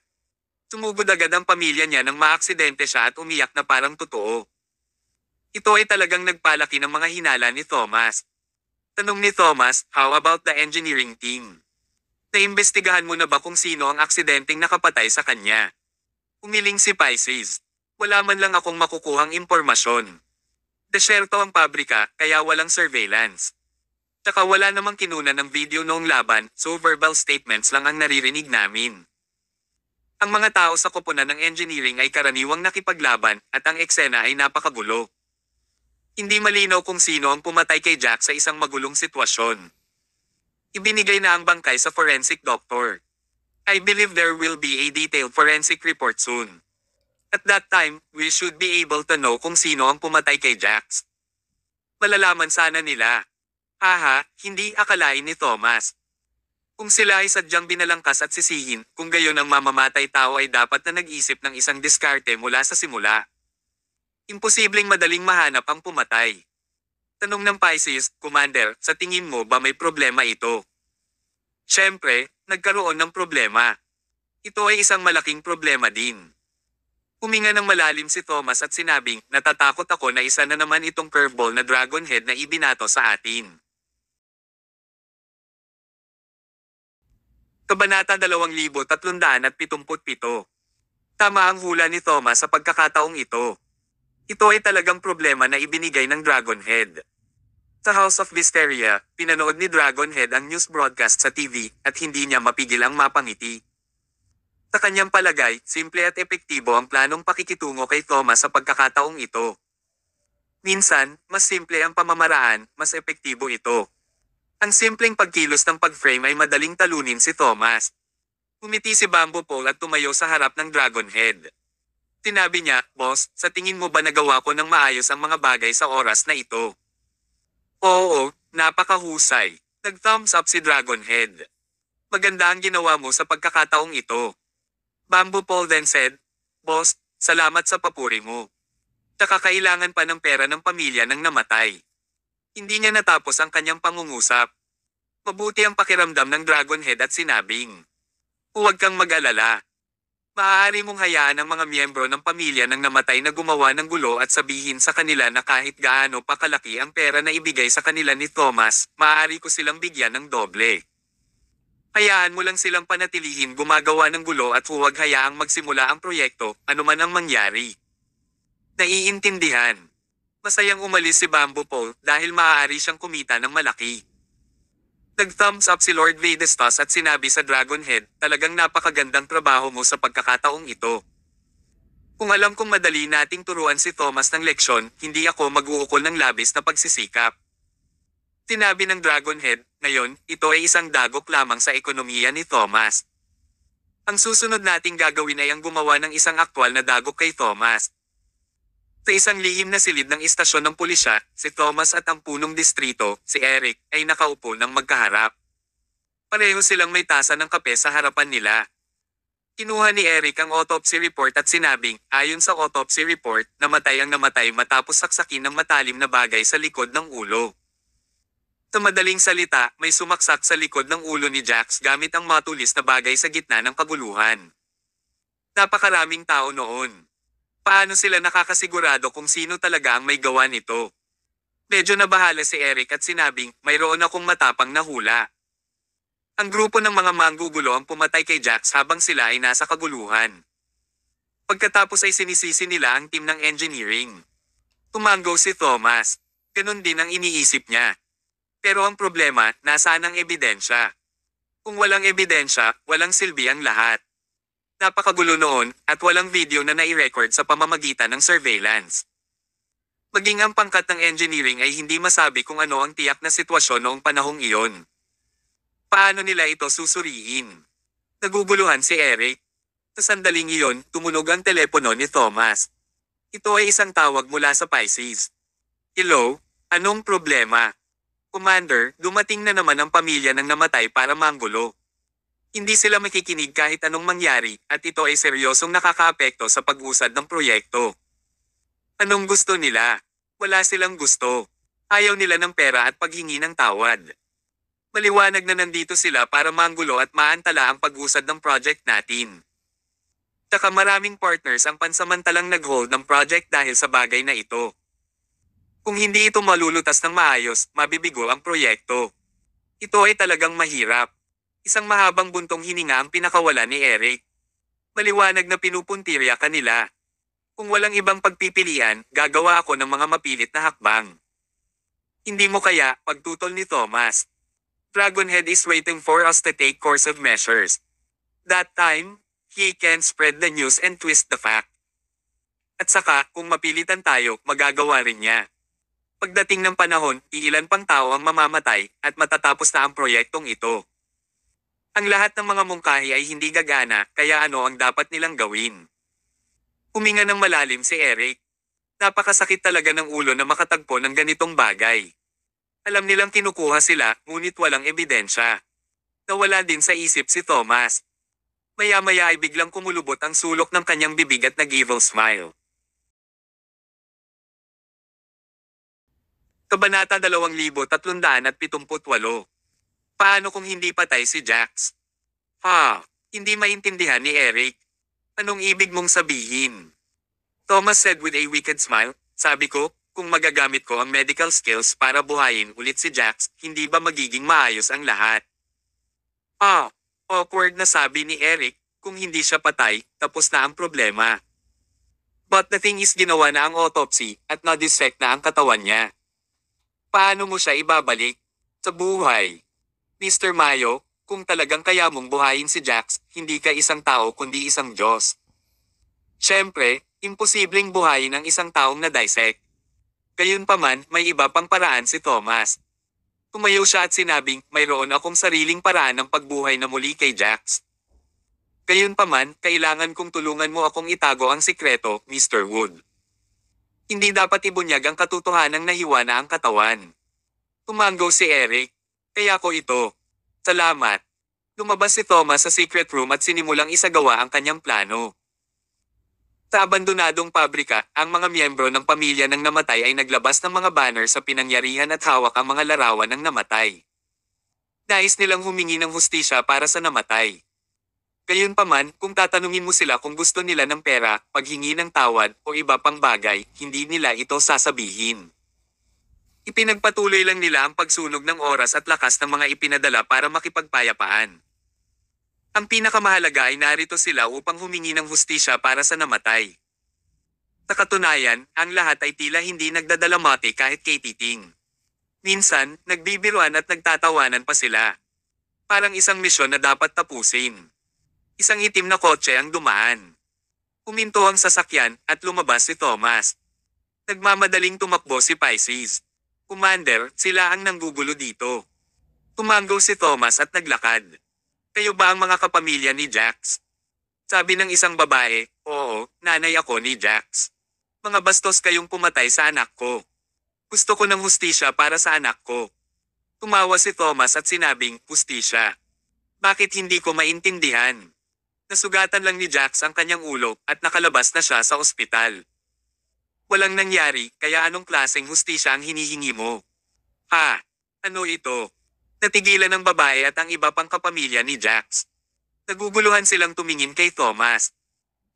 Sumugod agad ang pamilya niya nang maaksidente siya at umiyak na parang totoo. Ito ay talagang nagpalaki ng mga hinala ni Thomas. Tanong ni Thomas, how about the engineering team? Naimbestigahan mo na ba kung sino ang aksidenteng nakapatay sa kanya? Umiling si Pisces. Wala man lang akong makukuhang impormasyon. Desyerto ang pabrika, kaya walang surveillance. Tsaka wala namang kinuna ng video noong laban, so verbal statements lang ang naririnig namin. Ang mga tao sa koponan ng engineering ay karaniwang nakipaglaban, at ang eksena ay napakagulo. Hindi malinaw kung sino ang pumatay kay Jack sa isang magulong sitwasyon. Ibinigay na ang bangkay sa forensic doctor. I believe there will be a detailed forensic report soon. At that time, we should be able to know kung sino ang pumatay kay Jax. Malalaman sana nila. Haha, hindi akalain ni Thomas. Kung sila ay sadyang binalangkas at sisihin, kung gayon ang mamamatay tao ay dapat na nag-isip ng isang diskarte mula sa simula. Imposibleng madaling mahanap ang pumatay. Tanong ng Pisces, Commander, sa tingin mo ba may problema ito? Siyempre, nagkaroon ng problema. Ito ay isang malaking problema din. Huminga ng malalim si Thomas at sinabing, natatakot ako na isa na naman itong curveball na dragon head na ibinato sa atin. Kabanata 2377. Tama ang hula ni Thomas sa pagkakataong ito. Ito ay talagang problema na ibinigay ng Dragonhead. Sa House of Wisteria, pinanood ni Dragonhead ang news broadcast sa TV at hindi niya mapigil ang mapangiti. Sa kanyang palagay, simple at epektibo ang planong pakikitungo kay Thomas sa pagkakataong ito. Minsan, mas simple ang pamamaraan, mas epektibo ito. Ang simpleng pagkilos ng pag-frame ay madaling talunin si Thomas. Umiti si Bamboo Pole at tumayo sa harap ng Dragonhead. Sinabi niya, Boss, sa tingin mo ba nagawa ko ng maayos ang mga bagay sa oras na ito? Oo, napakahusay. Nag-thumbs up si Dragonhead. Maganda ang ginawa mo sa pagkakataong ito. Bamboo Pole then said, Boss, salamat sa papuri mo. Tsaka kailangan pa ng pera ng pamilya ng namatay. Hindi niya natapos ang kanyang pangungusap. Mabuti ang pakiramdam ng Dragonhead at sinabing, huwag kang mag-alala. Maaari mong hayaan ang mga miyembro ng pamilya ng namatay na gumawa ng gulo at sabihin sa kanila na kahit gaano pa kalaki ang pera na ibigay sa kanila ni Thomas, maaari ko silang bigyan ng doble. Hayaan mo lang silang panatilihin gumagawa ng gulo at huwag hayaang magsimula ang proyekto, anuman ang mangyari. Naiintindihan. Masayang umalis si Bamboo Pole dahil maaari siyang kumita ng malaki. Nag-thumbs up si Lord Vadestas at sinabi sa Dragonhead, talagang napakagandang trabaho mo sa pagkakataong ito. Kung alam kong madali nating turuan si Thomas ng leksyon, hindi ako mag-uukol ng labis na pagsisikap. Sinabi ng Dragonhead, ngayon, ito ay isang dagok lamang sa ekonomiya ni Thomas. Ang susunod nating gagawin ay ang gumawa ng isang aktwal na dagok kay Thomas. Sa isang lihim na silid ng istasyon ng pulisya, si Thomas at ang punong distrito, si Eric, ay nakaupo ng magkaharap. Pareho silang may tasa ng kape sa harapan nila. Kinuha ni Eric ang autopsy report at sinabing, ayon sa autopsy report, namatay ang namatay matapos saksakin ng matalim na bagay sa likod ng ulo. Sa madaling salita, may sumaksak sa likod ng ulo ni Jax gamit ang matulis na bagay sa gitna ng kaguluhan. Napakaraming tao noon. Paano sila nakakasigurado kung sino talaga ang may gawa nito? Medyo nabahala si Eric at sinabing, mayroon akong matapang na hula. Ang grupo ng mga manggugulo ang pumatay kay Jax habang sila ay nasa kaguluhan. Pagkatapos ay sinisisi nila ang team ng engineering. Tumango si Thomas. Ganon din ang iniisip niya. Pero ang problema, nasaan ang ebidensya? Kung walang ebidensya, walang silbi ang lahat. Napakagulo noon, at walang video na nai-record sa pamamagitan ng surveillance. Maging ang pangkat ng engineering ay hindi masabi kung ano ang tiyak na sitwasyon noong panahong iyon. Paano nila ito susuriin? Naguguluhan si Eric. Sa sandaling iyon, tumunog ang telepono ni Thomas. Ito ay isang tawag mula sa Pisces. Hello? Anong problema? Commander, dumating na naman ang pamilya ng namatay para manggulo. Hindi sila makikinig kahit anong mangyari, at ito ay seryosong nakakaapekto sa pag-usad ng proyekto. Anong gusto nila? Wala silang gusto. Ayaw nila ng pera at paghingi ng tawad. Maliwanag na nandito sila para manggulo at maantala ang pag-usad ng project natin. Taka maraming partners ang pansamantalang nag-hold ng project dahil sa bagay na ito. Kung hindi ito malulutas ng maayos, mabibigo ang proyekto. Ito ay talagang mahirap. Isang mahabang buntong hininga ang pinakawala ni Eric. Maliwanag na pinupuntirya kanila. Kung walang ibang pagpipilian, gagawa ako ng mga mapilit na hakbang. Hindi mo kaya, pagtutol ni Thomas. Dragonhead is waiting for us to take course of measures. That time, he can spread the news and twist the fact. At saka, kung mapilitan tayo, magagawa rin niya. Pagdating ng panahon, iilan pang tao ang mamamatay, at matatapos na ang proyektong ito. Ang lahat ng mga mungkahi ay hindi gagana, kaya ano ang dapat nilang gawin? Huminga ng malalim si Eric. Napakasakit talaga ng ulo na makatagpo ng ganitong bagay. Alam nilang kinukuha sila, ngunit walang ebidensya. Nawala din sa isip si Thomas. Maya-maya ay biglang kumulubot ang sulok ng kanyang bibig at nag-evil smile. Kabanata 2378. Paano kung hindi patay si Jax? Hindi maintindihan ni Eric. Anong ibig mong sabihin? Thomas said with a wicked smile. Sabi ko, kung magagamit ko ang medical skills para buhayin ulit si Jax, hindi ba magiging maayos ang lahat? Awkward na sabi ni Eric, kung hindi siya patay, tapos na ang problema. But the thing is ginawa na ang autopsy, at na-dissect na ang katawan niya. Paano mo siya ibabalik? Sa buhay. Mr. Mayo, kung talagang kaya mong buhayin si Jax, hindi ka isang tao kundi isang Diyos. Siyempre, imposibleng buhayin ang isang taong na-dissect. Gayunpaman, may iba pang paraan si Thomas. Tumayo siya at sinabing, mayroon akong sariling paraan ng pagbuhay na muli kay Jax. Gayunpaman, kailangan kong tulungan mo akong itago ang sikreto, Mr. Wood. Hindi dapat ibunyag ang katotohanang nahiwa na ang katawan. Tumango si Eric. Kaya ko ito. Salamat. Lumabas si Thomas sa secret room at sinimulang isagawa ang kanyang plano. Sa abandonadong pabrika, ang mga miyembro ng pamilya ng namatay ay naglabas ng mga banner sa pinangyarihan at hawak ang mga larawan ng namatay. Nais nilang humingi ng hustisya para sa namatay. Gayunpaman, kung tatanungin mo sila kung gusto nila ng pera, paghingi ng tawad, o iba pang bagay, hindi nila ito sasabihin. Ipinagpatuloy lang nila ang pagsunog ng oras at lakas ng mga ipinadala para makipagpayapaan. Ang pinakamahalaga ay narito sila upang humingi ng hustisya para sa namatay. Sa katunayan, ang lahat ay tila hindi nagdadalamati kahit kay Titing. Minsan, nagbibiruan at nagtatawanan pa sila. Parang isang misyon na dapat tapusin. Isang itim na kotse ang dumaan. Huminto ang sasakyan at lumabas si Thomas. Nagmamadaling tumakbo si Pisces. Commander, sila ang nanggugulo dito. Tumango si Thomas at naglakad. Kayo ba ang mga kapamilya ni Jax? Sabi ng isang babae, oo, nanay ako ni Jax. Mga bastos kayong pumatay sa anak ko. Gusto ko ng hustisya para sa anak ko. Tumawa si Thomas at sinabing, hustisya. Bakit hindi ko maintindihan? Nasugatan lang ni Jax ang kanyang ulo at nakalabas na siya sa ospital. Walang nangyari, kaya anong klaseng hustisya ang hinihingi mo? Ano ito? Natigilan ng babae at ang iba pang kapamilya ni Jax. Naguguluhan silang tumingin kay Thomas.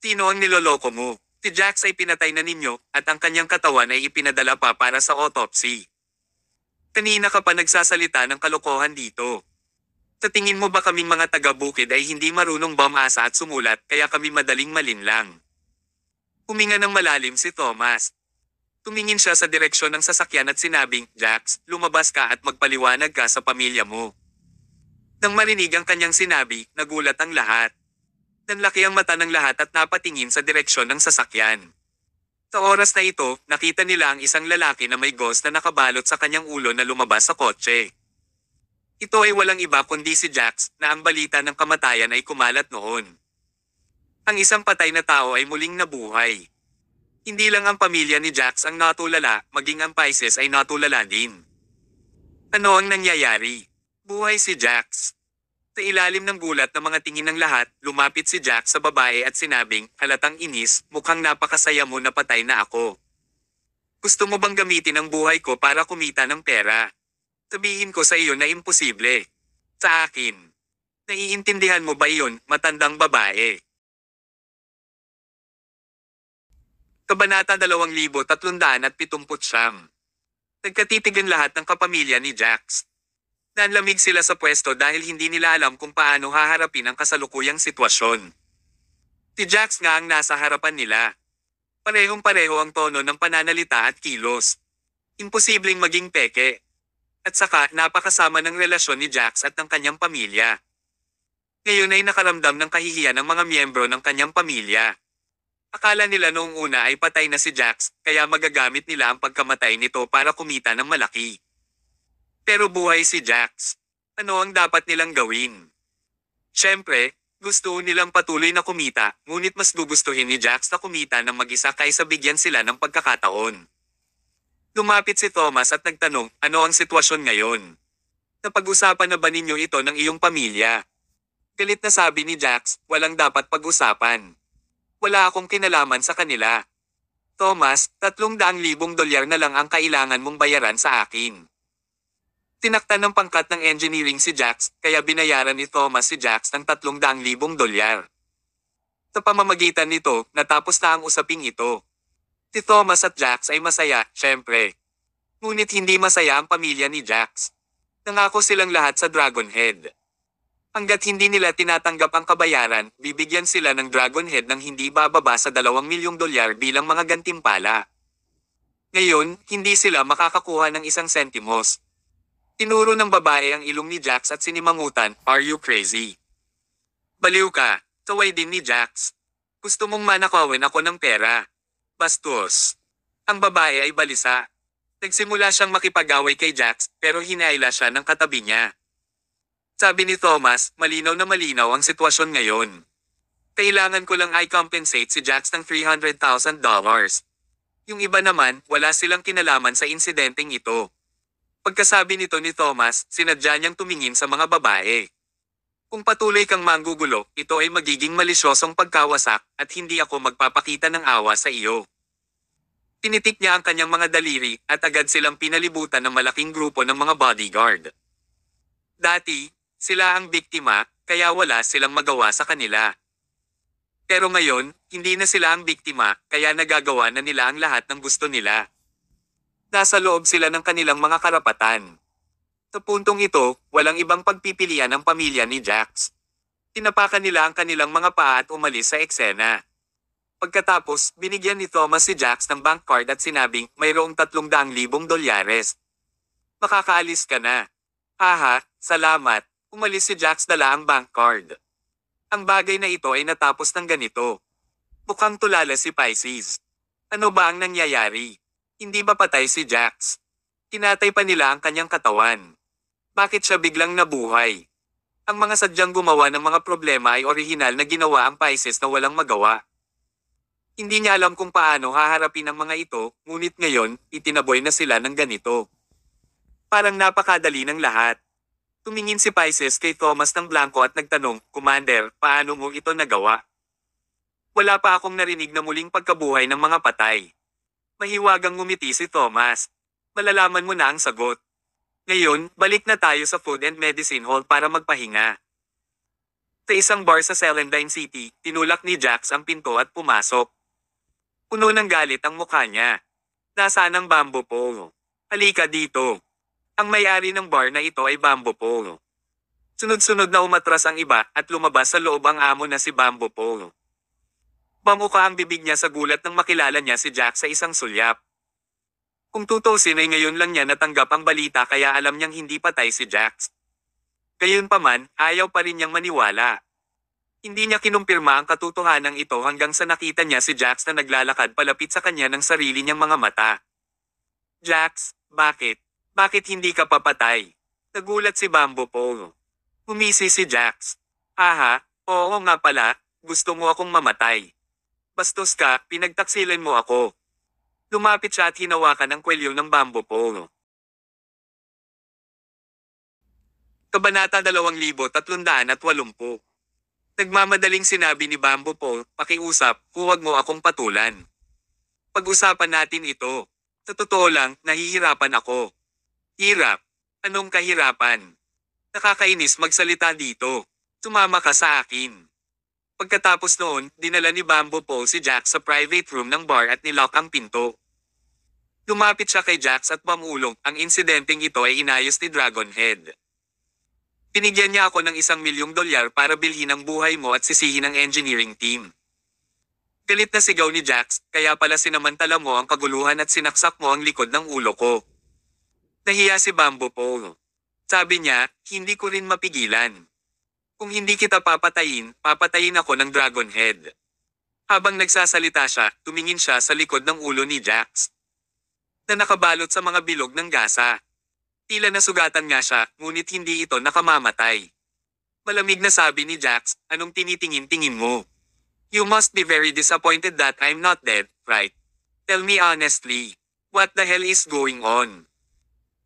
Sino ang niloloko mo? Si Jax ay pinatay na ninyo, at ang kanyang katawan ay ipinadala pa para sa autopsy. Kanina ka pa nagsasalita ng kalokohan dito. Sa tingin mo ba kaming mga taga-bukid ay hindi marunong bumasa at sumulat kaya kami madaling malinlang? Huminga ng malalim si Thomas. Tumingin siya sa direksyon ng sasakyan at sinabing, Jax, lumabas ka at magpaliwanag ka sa pamilya mo. Nang marinig ang kanyang sinabi, nagulat ang lahat. Nanlaki ang mata ng lahat at napatingin sa direksyon ng sasakyan. Sa oras na ito, nakita nila ang isang lalaki na may ghost na nakabalot sa kanyang ulo na lumabas sa kotse. Ito ay walang iba kundi si Jax, na ang balita ng kamatayan ay kumalat noon. Ang isang patay na tao ay muling nabuhay. Hindi lang ang pamilya ni Jax ang natulala, maging ang Pisces ay natulala din. Ano ang nangyayari? Buhay si Jax. Sa ilalim ng gulat ng mga tingin ng lahat, lumapit si Jax sa babae at sinabing, halatang inis, mukhang napakasaya mo na patay na ako. Gusto mo bang gamitin ang buhay ko para kumita ng pera? Sabihin ko sa iyo na imposible. Sa akin. Naiintindihan mo ba iyon, matandang babae? Kabanata 2379. Nagkatitigan lahat ng kapamilya ni Jax. Nanlamig sila sa pwesto dahil hindi nila alam kung paano haharapin ang kasalukuyang sitwasyon. Si Jax nga ang nasa harapan nila. Parehong-pareho ang tono ng pananalita at kilos. Imposibleng maging peke. At saka napakasama ng relasyon ni Jax at ng kanyang pamilya. Ngayon ay nakaramdam ng kahihiyan ng mga miyembro ng kanyang pamilya. Akala nila noong una ay patay na si Jax, kaya magagamit nila ang pagkamatay nito para kumita ng malaki. Pero buhay si Jax. Ano ang dapat nilang gawin? Siyempre, gusto nilang patuloy na kumita, ngunit mas gugustuhin ni Jax na kumita ng mag-isa kaysa bigyan sila ng pagkakataon. Lumapit si Thomas at nagtanong, ano ang sitwasyon ngayon? Napag-usapan na ba ninyo ito ng iyong pamilya? Galit na sabi ni Jax, walang dapat pag-usapan. Wala akong kinalaman sa kanila. Thomas, $300,000 na lang ang kailangan mong bayaran sa akin. Tinaktan ng pangkat ng engineering si Jax, kaya binayaran ni Thomas si Jax ng $300,000. Sa pamamagitan nito, natapos na ang usaping ito. Si Thomas at Jax ay masaya, syempre. Ngunit hindi masaya ang pamilya ni Jax. Nangako silang lahat sa Dragon Head. Hanggat hindi nila tinatanggap ang kabayaran, bibigyan sila ng Dragon Head ng hindi bababa sa $2,000,000 bilang mga gantimpala. Ngayon, hindi sila makakakuha ng isang sentimos. Tinuro ng babae ang ilong ni Jax at sinimangutan, are you crazy? Baliw ka, kaway din ni Jax. Gusto mong manakawin ako ng pera. Bastos. Ang babae ay balisa. Nagsimula siyang makipag-away kay Jax, pero hinayla siya ng katabi niya. Sabi ni Thomas, malinaw na malinaw ang sitwasyon ngayon. Kailangan ko lang i-compensate si Jax ng $300,000. Yung iba naman, wala silang kinalaman sa insidenteng ito. Pagkasabi nito ni Thomas, sinadya niyang tumingin sa mga babae. Kung patuloy kang manggugulo, ito ay magiging malisyosong pagkawasak at hindi ako magpapakita ng awa sa iyo. Tinitik niya ang kanyang mga daliri at agad silang pinalibutan ng malaking grupo ng mga bodyguard. Dati, sila ang biktima, kaya wala silang magawa sa kanila. Pero ngayon, hindi na sila ang biktima, kaya nagagawa na nila ang lahat ng gusto nila. Nasa loob sila ng kanilang mga karapatan. Sa puntong ito, walang ibang pagpipilian ang pamilya ni Jax. Tinapakan nila ang kanilang mga paa at umalis sa eksena. Pagkatapos, binigyan ni Thomas si Jax ng bank card at sinabing, mayroong $300,000. Makakaalis ka na. Haha, salamat. Umalis si Jax dala ang bank card. Ang bagay na ito ay natapos ng ganito. Mukhang tulala si Pisces. Ano ba ang nangyayari? Hindi ba patay si Jax? Kinatay pa nila ang kanyang katawan. Bakit siya biglang nabuhay? Ang mga sadyang gumawa ng mga problema ay orihinal na ginawa ang Pisces na walang magawa. Hindi niya alam kung paano haharapin ang mga ito, ngunit ngayon, itinaboy na sila ng ganito. Parang napakadali ng lahat. Tumingin si Pisces kay Thomas ng blanco at nagtanong, Commander, paano mo ito nagawa? Wala pa akong narinig na muling pagkabuhay ng mga patay. Mahiwagang ngumiti si Thomas. Malalaman mo na ang sagot. Ngayon, balik na tayo sa Food and Medicine Hall para magpahinga. Sa isang bar sa Celandine City, tinulak ni Jax ang pinto at pumasok. Puno ng galit ang mukha niya. Nasaan ang Bamboo Pole? Halika dito. Ang may-ari ng bar na ito ay Bamboo Pole. Sunod-sunod na umatras ang iba at lumabas sa loob ang amo na si Bamboo Pole. Mamuka ang bibig niya sa gulat nang makilala niya si Jack sa isang sulyap. Kung tutusin ay ngayon lang niya natanggap ang balita kaya alam niyang hindi patay si Jax. Gayunpaman, ayaw pa rin niyang maniwala. Hindi niya kinumpirma ang katotohanan ito hanggang sa nakita niya si Jax na naglalakad palapit sa kanya ng sarili niyang mga mata. Jax, bakit? Bakit hindi ka papatay? Nagulat si Bamboo Pole. Humisi si Jax. Aha, oo nga pala, gusto mo akong mamatay. Bastos ka, pinagtaksilan mo ako. Lumapit siya at hinawakan ang kwelyo ng Bamboo Pole. Kabanata 2380. Nagmamadaling sinabi ni Bamboo Pole, pakiusap, huwag mo akong patulan. Pag-usapan natin ito. Sa totoo lang, nahihirapan ako. Hirap? Anong kahirapan? Nakakainis magsalita dito. Sumama ka sa akin. Pagkatapos noon, dinala ni Bamboo Pole si Jack sa private room ng bar at nilock ang pinto. Lumapit siya kay Jax at pamulong, ang insidenteng ito ay inayos ni Dragonhead. Binigyan niya ako ng $1,000,000 para bilhin ang buhay mo at sisihin ang engineering team. Galit na sigaw ni Jax, kaya pala sinamantala mo ang kaguluhan at sinaksak mo ang likod ng ulo ko. Nahiya si Bamboo Pole. Sabi niya, hindi ko rin mapigilan. Kung hindi kita papatayin, papatayin ako ng Dragonhead. Habang nagsasalita siya, tumingin siya sa likod ng ulo ni Jax, na nakabalot sa mga bilog ng gasa. Tila nasugatan nga siya, ngunit hindi ito nakamamatay. Malamig na sabi ni Jax, anong tinitingin-tingin mo? You must be very disappointed that I'm not dead, right? Tell me honestly, what the hell is going on?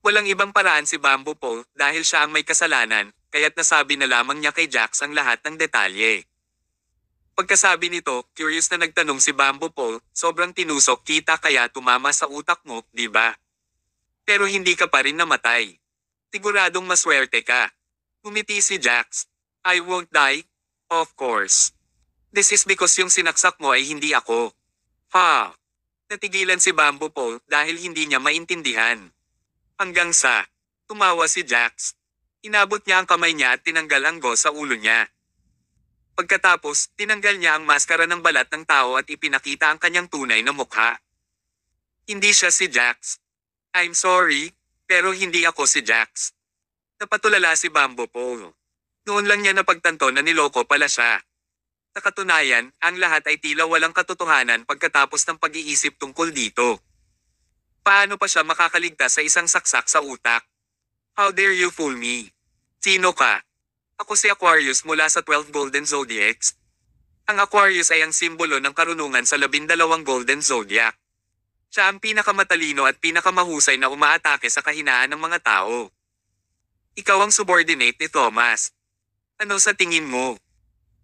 Walang ibang paraan si Bamboo Pole dahil siya ang may kasalanan, kaya't nasabi na lamang niya kay Jax ang lahat ng detalye. Pagkasabi nito, curious na nagtanong si Bamboo Pole, sobrang tinusok kita kaya tumama sa utak mo, di ba? Pero hindi ka pa rin namatay. Siguradong maswerte ka. Ngumiti si Jax. I won't die? Of course. This is because yung sinaksak mo ay hindi ako. Ha? Natigilan si Bamboo Pole dahil hindi niya maintindihan. Hanggang sa, tumawa si Jax. Inabot niya ang kamay niya at tinanggal ang gauze sa ulo niya. Pagkatapos, tinanggal niya ang maskara ng balat ng tao at ipinakita ang kanyang tunay na mukha. Hindi siya si Jax. I'm sorry, pero hindi ako si Jax. Napatulala si Bamboo Pole. Noon lang niya napagtanto na niloko pala siya. Sa katunayan, ang lahat ay tila walang katotohanan pagkatapos ng pag-iisip tungkol dito. Paano pa siya makakaligtas sa isang saksak sa utak? How dare you fool me? Sino ka? Ako si Aquarius mula sa 12 Golden Zodiacs. Ang Aquarius ay ang simbolo ng karunungan sa 12 Golden Zodiac. Siya ang pinakamatalino at pinakamahusay na umaatake sa kahinaan ng mga tao. Ikaw ang subordinate ni Thomas. Ano sa tingin mo?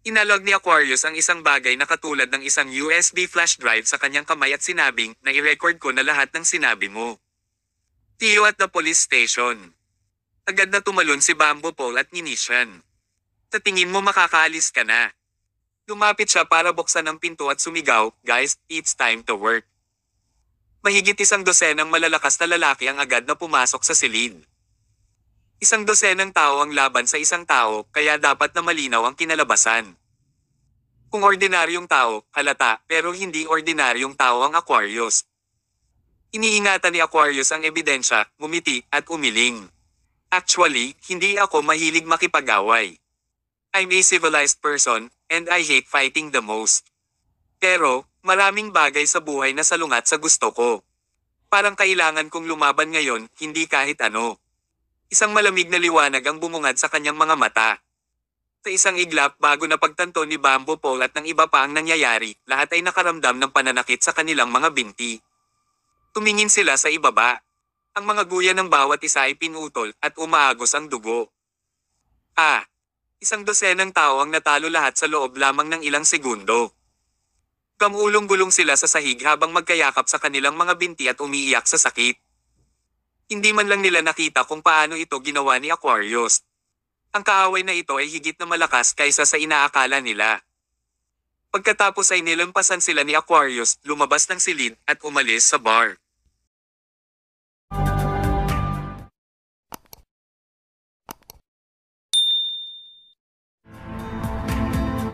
Inalog ni Aquarius ang isang bagay na katulad ng isang USB flash drive sa kanyang kamay at sinabing na i-record ko na lahat ng sinabi mo. See you at the police station. Agad na tumalon si Bamboo Pole at ninisyan. Sa tingin mo makakaalis ka na. Lumapit siya para buksan ang pinto at sumigaw, guys, it's time to work. Mahigit 100 malalakas na lalaki ang agad na pumasok sa silid. 100 tao ang laban sa isang tao, kaya dapat na malinaw ang kinalabasan. Kung ordinaryong tao, halata, pero hindi ordinaryong tao ang Aquarius. Iniingatan ni Aquarius ang ebidensya, ngumiti, at umiling. Actually, hindi ako mahilig makipag-away. I'm a civilized person, and I hate fighting the most. Pero, maraming bagay sa buhay na salungat sa gusto ko. Parang kailangan kong lumaban ngayon, hindi kahit ano. Isang malamig na liwanag ang bumungad sa kanyang mga mata. Sa isang iglap bago na pagtanto ni Bamboo Pole at ng iba pa ang nangyayari, lahat ay nakaramdam ng pananakit sa kanilang mga binti. Tumingin sila sa ibaba. Ang mga guya ng bawat isa ay pinutol at umaagos ang dugo. 100 tao ang natalo lahat sa loob lamang ng ilang segundo. Kamulong-gulong sila sa sahig habang magkayakap sa kanilang mga binti at umiiyak sa sakit. Hindi man lang nila nakita kung paano ito ginawa ni Aquarius. Ang kaaway na ito ay higit na malakas kaysa sa inaakala nila. Pagkatapos ay nilampasan sila ni Aquarius, lumabas ng silid at umalis sa bar.